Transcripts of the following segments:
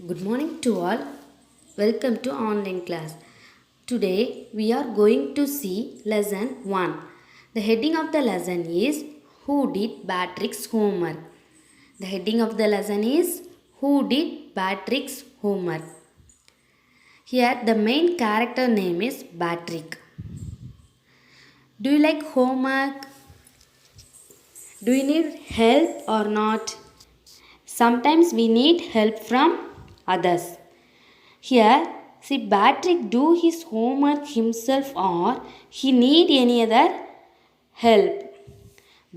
Good morning to all. Welcome to online class. Today we are going to see lesson 1. The heading of the lesson is Who did Patrick's homework? The heading of the lesson is Who did Patrick's homework? Here the main character name is Patrick. Do you like homework? Do you need help or not? Sometimes we need help from others. Here, see Patrick do his homework himself or he need any other help.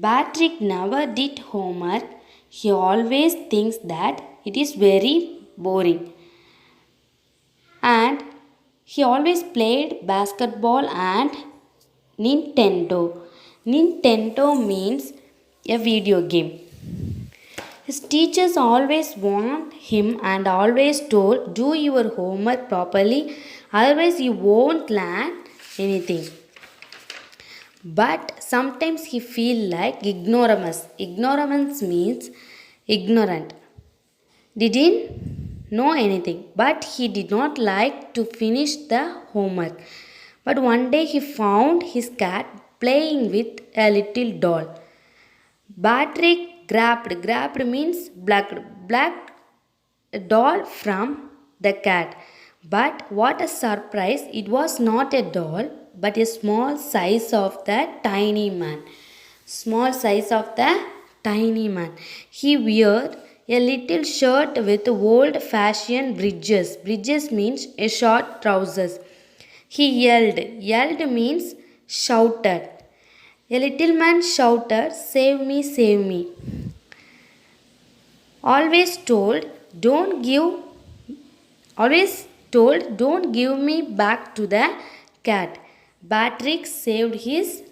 Patrick never did homework. He always thinks that it is very boring. And he always played basketball and Nintendo. Nintendo means a video game. His teachers always warned him and always told, do your homework properly, otherwise you won't learn anything. But sometimes he feel like ignoramus. Ignoramus means ignorant. Didn't know anything, but he did not like to finish the homework. But one day he found his cat playing with a little doll. Patrick grabbed means black doll from the cat. But what a surprise, it was not a doll but a small size of the tiny man. Small size of the tiny man. He wore a little shirt with old fashioned breeches. Breeches means a short trousers. He yelled. Yelled means shouted. A little man shouted, save me, save me. Always told, don't give me back to the cat. Patrick saved his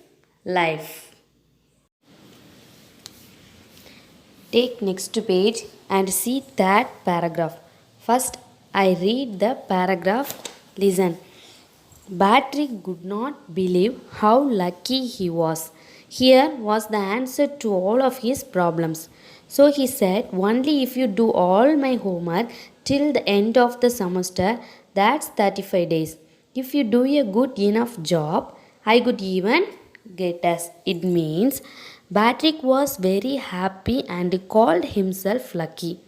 life. Take next page and see that paragraph. First, I read the paragraph. Listen. Patrick could not believe how lucky he was. Here was the answer to all of his problems. So he said, only if you do all my homework till the end of the semester, that's 35 days. If you do a good enough job, I could even get us. It means Patrick was very happy and called himself lucky.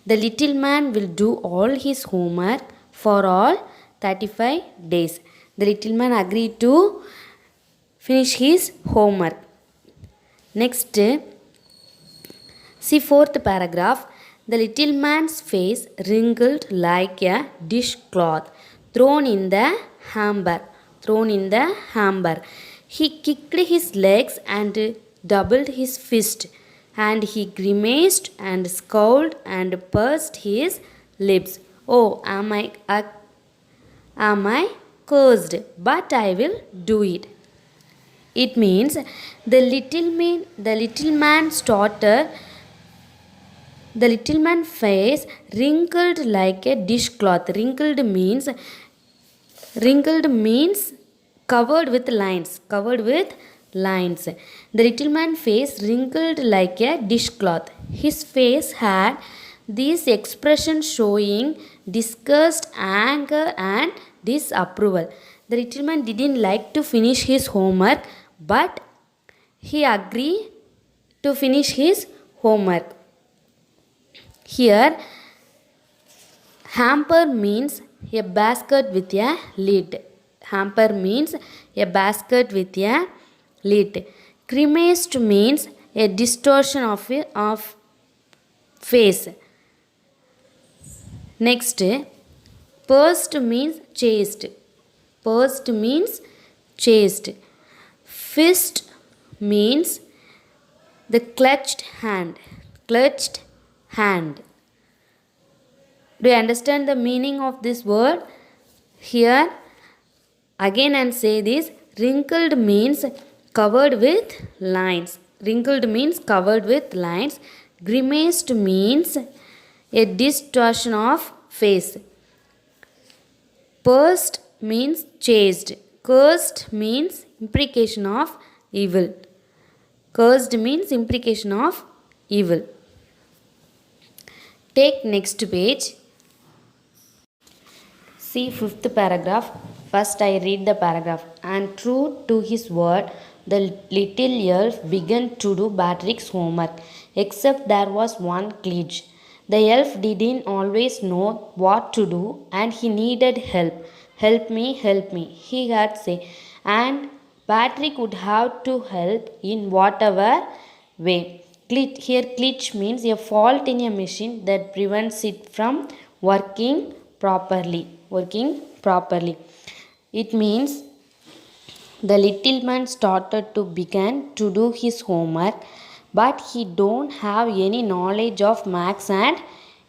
The little man will do all his homework for all 35 days. The little man agreed to finish his homework. Next, see fourth paragraph. The little man's face wrinkled like a dishcloth thrown in the hamper. He kicked his legs and doubled his fist, and he grimaced and scowled and pursed his lips. Oh, am I cursed? But I will do it. It means the little man started. The little man's face wrinkled like a dishcloth. Wrinkled means covered with lines. The little man's face wrinkled like a dishcloth. His face had this expression showing disgust, anger, and disapproval. The little man didn't like to finish his homework, but he agreed to finish his homework. Here, hamper means a basket with a lid. Hamper means a basket with a lid. Grimaced means a distortion of face. Next, pursed means chased. Fist means the clutched hand. Do you understand the meaning of this word? Here, again and say this. Wrinkled means covered with lines. Grimaced means a distortion of face. Pursed means chased. Cursed means imprecation of evil. Take next page. See fifth paragraph. First I read the paragraph. And true to his word, the little elf began to do Patrick's homework, except there was one glitch. The elf didn't always know what to do and he needed help. Help me, he had said. And Patrick would have to help in whatever way. Here, glitch means a fault in a machine that prevents it from working properly. It means the little man started to begin to do his homework, but he don't have any knowledge of maths and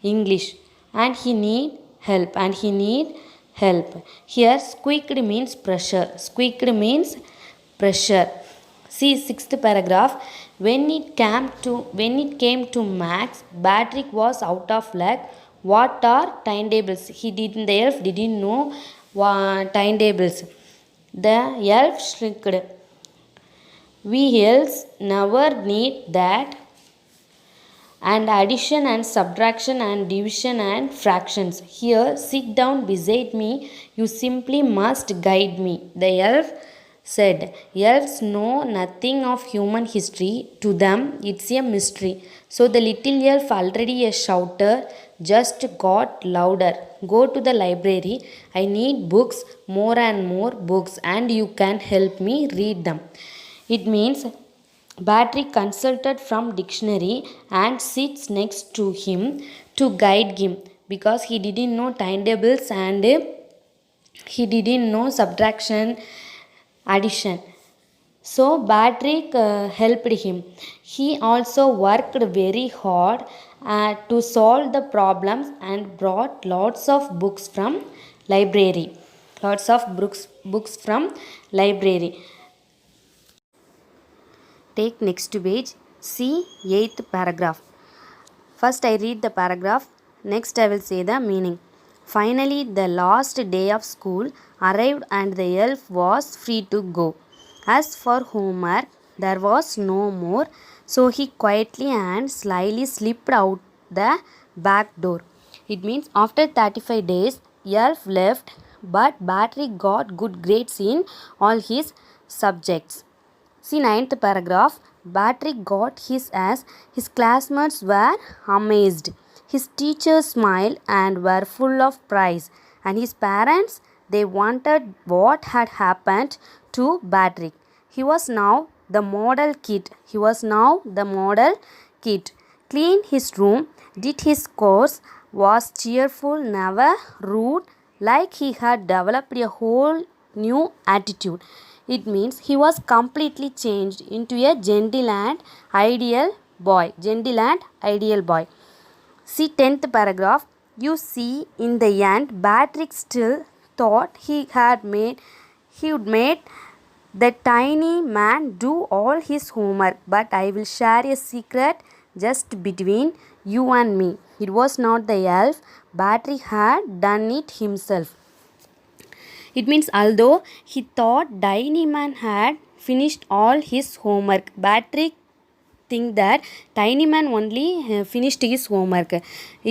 English, and he need help. Here squeaked means pressure. See sixth paragraph. When it came to maths, Patrick was out of luck. What are timetables? The elf didn't know timetables. The elf shrieked, "We elves never need that, and addition and subtraction and division and fractions. Here, sit down beside me. You simply must guide me," the elf said. Elves know nothing of human history. To them, it's a mystery. So the little elf, already a shouter, just got louder. "Go to the library. I need books, more and more books, and you can help me read them." It means Patrick consulted from dictionary and sits next to him to guide him, because he didn't know timetables and he didn't know subtraction, addition. So Patrick helped him. He also worked very hard to solve the problems and brought lots of books from library. Take next page. See eighth paragraph. First I read the paragraph, next I will say the meaning. Finally, the last day of school arrived and the elf was free to go. As for homework, there was no more, so he quietly and slyly slipped out the back door. It means after 35 days, elf left, but Patrick got good grades in all his subjects. See ninth paragraph. Patrick got his as his classmates were amazed. His teachers smiled and were full of praise, and his parents, they wondered what had happened to Patrick. He was now the model kid. Cleaned his room, did his course, was cheerful, never rude, like he had developed a whole new attitude. It means he was completely changed into a gentle and ideal boy. See 10th paragraph. You see, in the end, Patrick still thought he would made the tiny man do all his homework. But I will share a secret just between you and me. It was not the elf. Patrick had done it himself. It means although he thought Tiny Man had finished all his homework, Patrick think that Tiny Man only finished his homework.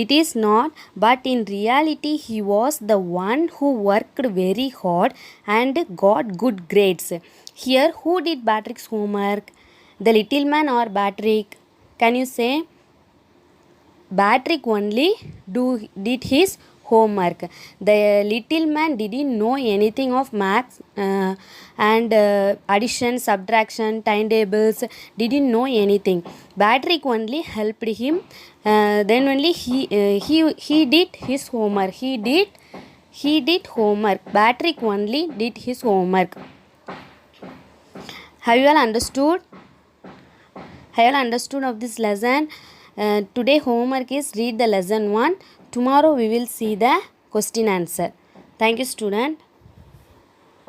It is not, but in reality he was the one who worked very hard and got good grades. Here, who did Patrick's homework? The little man or Patrick? Can you say? Patrick only did his homework. The little man didn't know anything of maths and addition, subtraction, timetables, didn't know anything. Patrick only helped him. Then only he did his homework. He did homework. Patrick only did his homework. Have you all understood? Of this lesson? Today homework is read the lesson 1. Tomorrow we will see the question answer. Thank you, student.